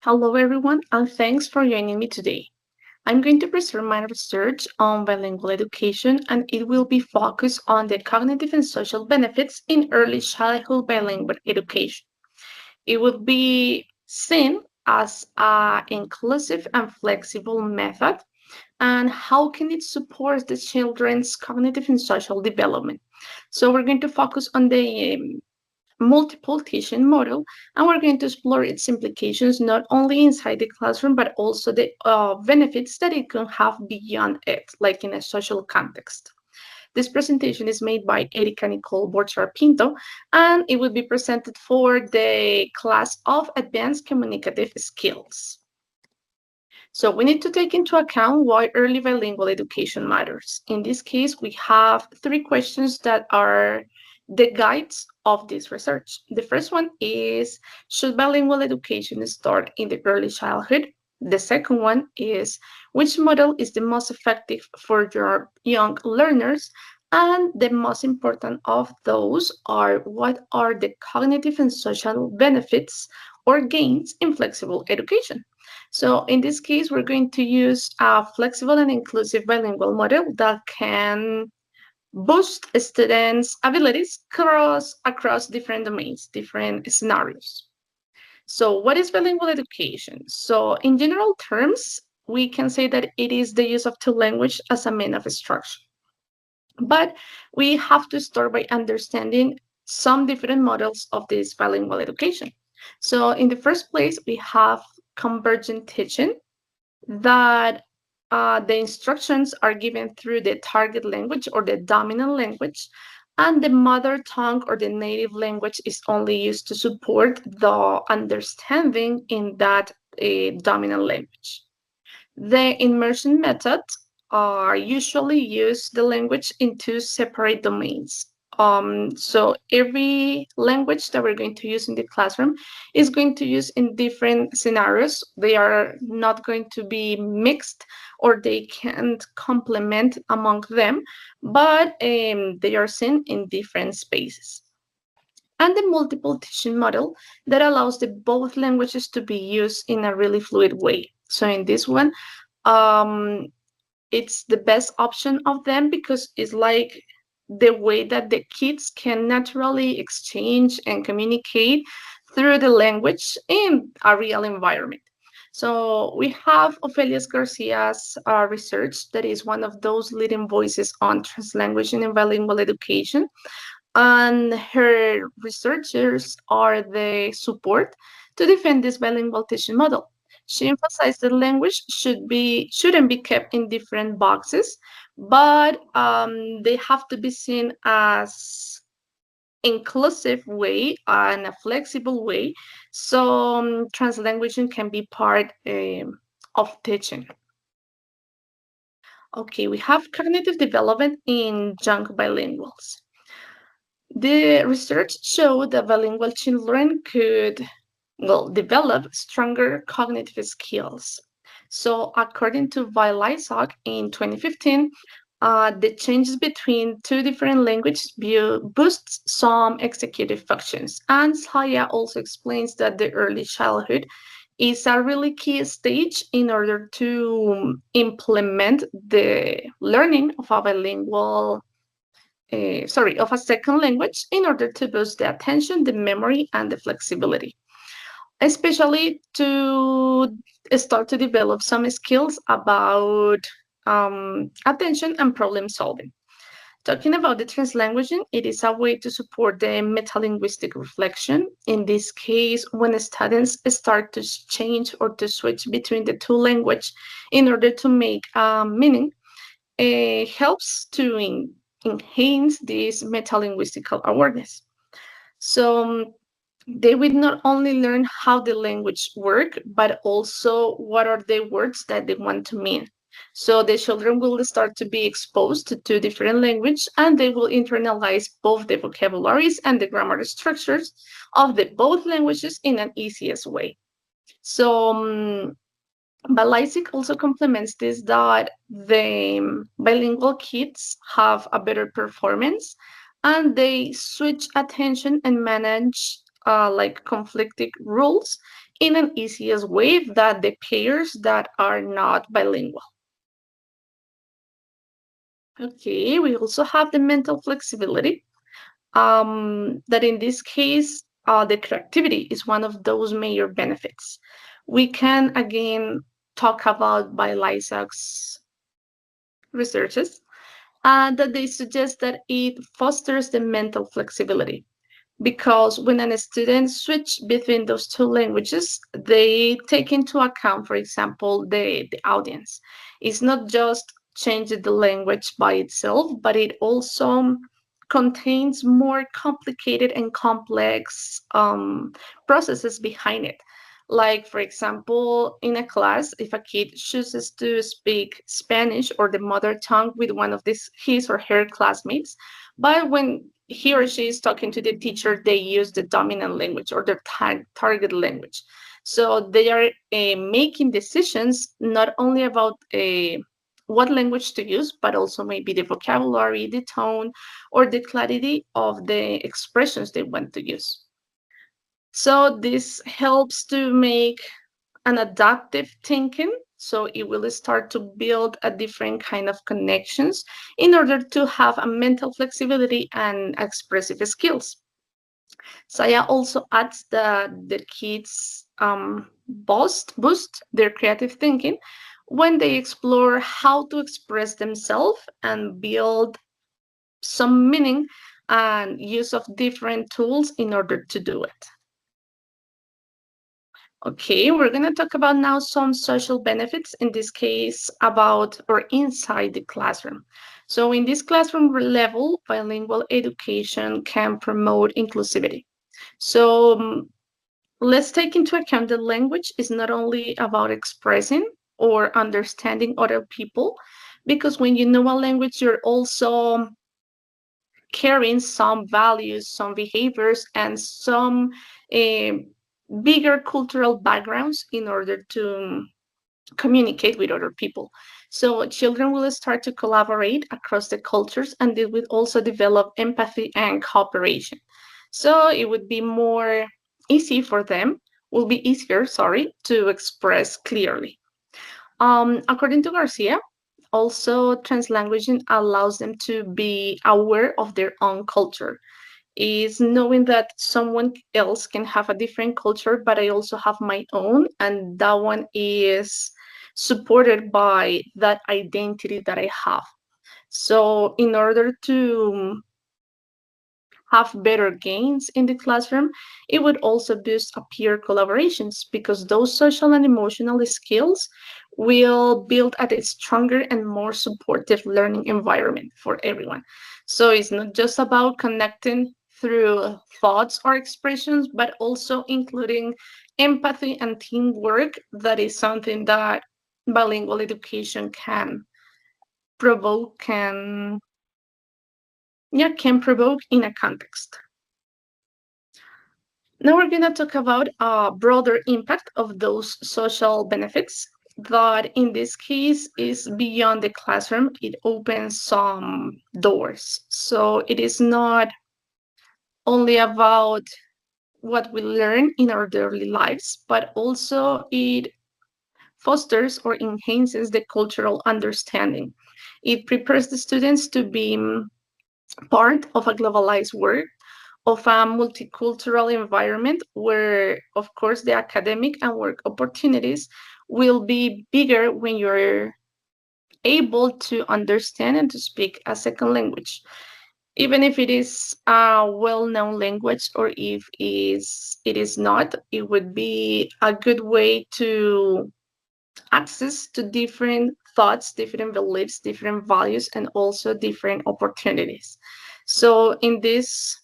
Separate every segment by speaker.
Speaker 1: Hello, everyone, and thanks for joining me today. I'm going to present my research on bilingual education, and it will be focused on the cognitive and social benefits in early childhood bilingual education. It will be seen as an inclusive and flexible method, and how can it support the children's cognitive and social development. So we're going to focus on the multiple teaching model, and we're going to explore its implications not only inside the classroom but also the benefits that it can have beyond it, like in a social context. This presentation is made by Erika Nicole Borchar Pinto, and it will be presented for the class of Advanced Communicative Skills. So we need to take into account why early bilingual education matters. In this case, we have three questions that are the guides of this research. The first one is, should bilingual education start in the early childhood? The second one is, which model is the most effective for your young learners? And the most important of those are, what are the cognitive and social benefits or gains in flexible education? So in this case, we're going to use a flexible and inclusive bilingual model that can boost students' abilities across different domains, different scenarios. So what is bilingual education? So in general terms, we can say that it is the use of two languages as a mean of instruction. But we have to start by understanding some different models of this bilingual education. So in the first place, we have convergent teaching, that the instructions are given through the target language or the dominant language, and the mother tongue or the native language is only used to support the understanding in that dominant language. The immersion methods are usually use the language in two separate domains. So every language that we're going to use in the classroom is going to use in different scenarios. They are not going to be mixed, or they can't complement among them, but they are seen in different spaces. And the multiple teaching model that allows the both languages to be used in a really fluid way. So in this one, um, it's the best option of them because it's like the way that the kids can naturally exchange and communicate through the language in a real environment. So we have Ophelias Garcia's research that is one of those leading voices on translanguaging and bilingual education. And her researchers are the support to defend this bilingual teaching model. She emphasized that language shouldn't be kept in different boxes, but they have to be seen as inclusive way and a flexible way. So translanguaging can be part of teaching. Okay, we have cognitive development in young bilinguals. The research showed that bilingual children could, well, develop stronger cognitive skills. So, according to Bialystok in 2015, the changes between two different languages boosts some executive functions. And Saya also explains that the early childhood is a really key stage in order to implement the learning of a of a second language in order to boost the attention, the memory, and the flexibility, especially to start to develop some skills about attention and problem solving. Talking about the translanguaging, it is a way to support the metalinguistic reflection. In this case, when students start to change or to switch between the two languages in order to make meaning, it helps to enhance this metalinguistical awareness. So they will not only learn how the language work, but also what are the words that they want to mean. So the children will start to be exposed to two different languages, and they will internalize both the vocabularies and the grammar structures of the both languages in an easiest way. So Balaisic also complements this, that the bilingual kids have a better performance, and they switch attention and manage like conflicting rules in an easiest way that the pairs that are not bilingual. Okay, we also have the mental flexibility. That in this case, the creativity is one of those major benefits. We can again talk about Bialystok's researches, and that they suggest that it fosters the mental flexibility because when a student switch between those two languages, they take into account, for example, the audience. It's not just changing the language by itself, but it also contains more complicated and complex processes behind it. Like, for example, in a class, if a kid chooses to speak Spanish or the mother tongue with one of his or her classmates, but when he or she is talking to the teacher, they use the dominant language or their target language. So they are making decisions not only about what language to use, but also maybe the vocabulary, the tone, or the clarity of the expressions they want to use. So this helps to make an adaptive thinking. So it will start to build a different kind of connections in order to have a mental flexibility and expressive skills. Saya also adds that the kids boost their creative thinking when they explore how to express themselves and build some meaning and use of different tools in order to do it. Okay, we're going to talk about now some social benefits, in this case, about or inside the classroom. So, in this classroom level, bilingual education can promote inclusivity. So, let's take into account that language is not only about expressing or understanding other people, because when you know a language, you're also carrying some values, some behaviors, and some uh, bigger cultural backgrounds in order to communicate with other people. So children will start to collaborate across the cultures and they will also develop empathy and cooperation. So it would be more easy for them, will be easier, sorry, to express clearly. According to Garcia, also translanguaging allows them to be aware of their own culture is knowing that someone else can have a different culture, but I also have my own, and that one is supported by that identity that I have. So, in order to have better gains in the classroom, it would also boost peer collaborations because those social and emotional skills will build at a stronger and more supportive learning environment for everyone. So it's not just about connecting through thoughts or expressions, but also including empathy and teamwork. That is something that bilingual education can provoke, can provoke in a context. Now we're going to talk about a broader impact of those social benefits that in this case is beyond the classroom. It opens some doors. So it is not only about what we learn in our daily lives, but also it fosters or enhances the cultural understanding. It prepares the students to be part of a globalized world of a multicultural environment where, of course, the academic and work opportunities will be bigger when you're able to understand and to speak a second language, even if it is a well-known language or if it is not. It would be a good way to access to different thoughts, different beliefs, different values, and also different opportunities. So in this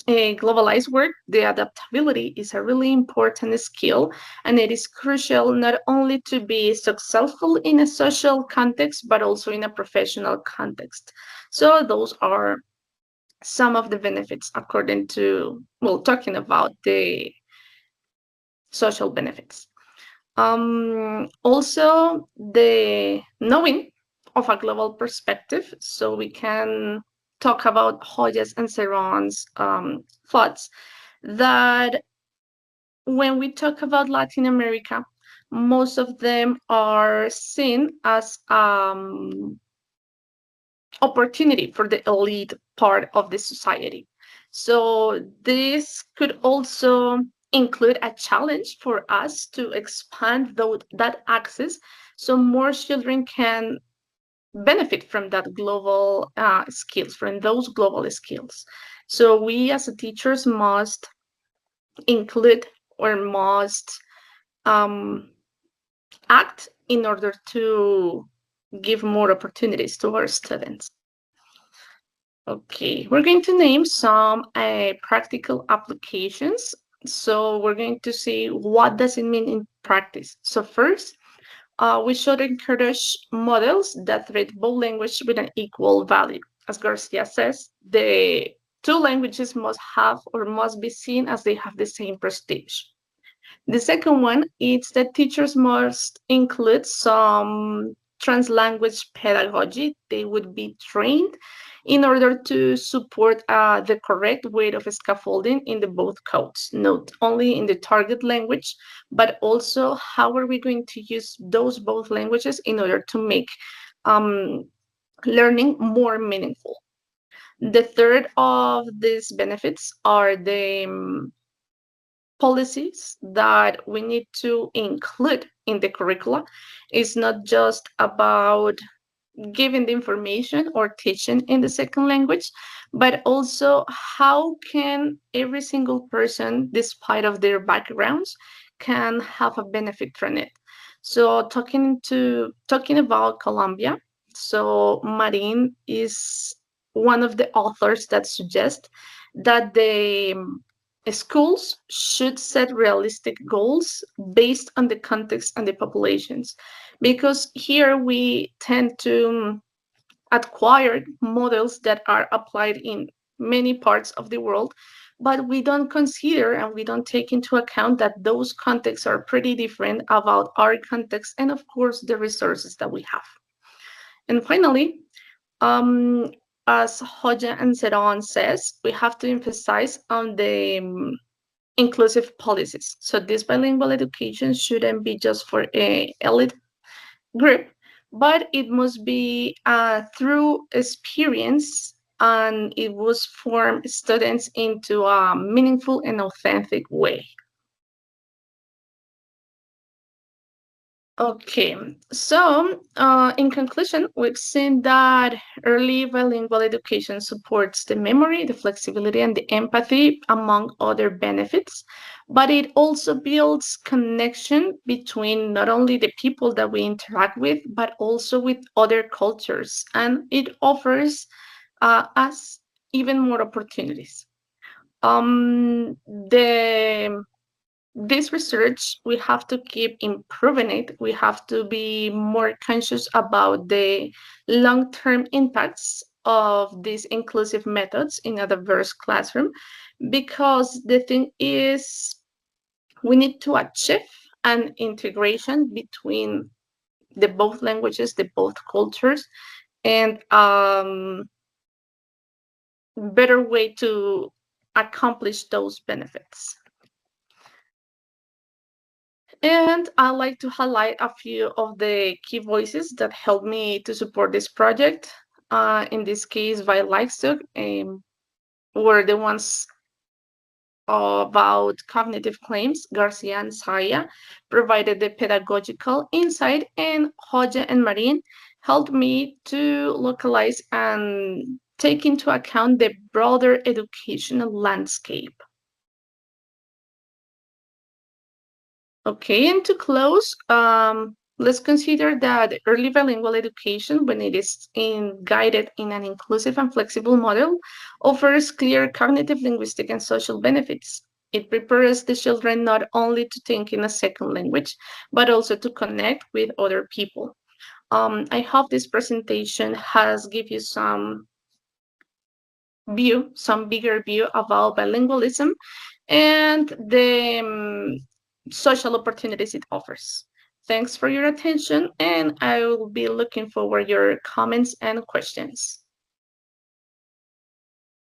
Speaker 1: globalized world, the adaptability is a really important skill, and it is crucial not only to be successful in a social context, but also in a professional context. So those are some of the benefits according to, well, talking about the social benefits. Also, the knowing of a global perspective, so we can talk about Hoyas and Ceron's thoughts that when we talk about Latin America, most of them are seen as opportunity for the elite part of the society. So this could also include a challenge for us to expand that access so more children can benefit from that global skills, from those global skills. So we as a teachers must include or must um, act in order to give more opportunities to our students. Okay, we're going to name some practical applications. So we're going to see what does it mean in practice. So first, we should encourage models that treat both languages with an equal value. As Garcia says, the two languages must have or must be seen as they have the same prestige. The second one is that teachers must include some translanguage pedagogy. They would be trained in order to support the correct way of scaffolding in the both codes, not only in the target language, but also how are we going to use those both languages in order to make um, learning more meaningful. The third of these benefits are the policies that we need to include in the curricula. It's not just about giving the information or teaching in the second language, but also how can every single person, despite of their backgrounds, can have a benefit from it. So talking about Colombia, so Marin is one of the authors that suggest that the schools should set realistic goals based on the context and the populations, because here we tend to acquire models that are applied in many parts of the world, but we don't consider and we don't take into account that those contexts are pretty different about our context and of course the resources that we have. And finally, um, as Hoja and Zeron says, we have to emphasize on the inclusive policies. So this bilingual education shouldn't be just for a elite group, but it must be through experience and it was form students into a meaningful and authentic way. Okay, so in conclusion, we've seen that early bilingual education supports the memory, the flexibility, and the empathy, among other benefits, but it also builds connection between not only the people that we interact with, but also with other cultures, and it offers us even more opportunities. The this research, we have to keep improving it. We have to be more conscious about the long-term impacts of these inclusive methods in a diverse classroom, because the thing is, we need to achieve an integration between the both languages, the both cultures, and better way to accomplish those benefits. And I like to highlight a few of the key voices that helped me to support this project. In this case, Bialystok were the ones about cognitive claims. García and Saya provided the pedagogical insight, and Hoja and Marin helped me to localize and take into account the broader educational landscape. Okay, and to close, let's consider that early bilingual education, when it is guided in an inclusive and flexible model, offers clear cognitive, linguistic, and social benefits. It prepares the children not only to think in a second language, but also to connect with other people. I hope this presentation has given you some bigger view about bilingualism and the social opportunities it offers. Thanks for your attention, and I will be looking forward your comments and questions.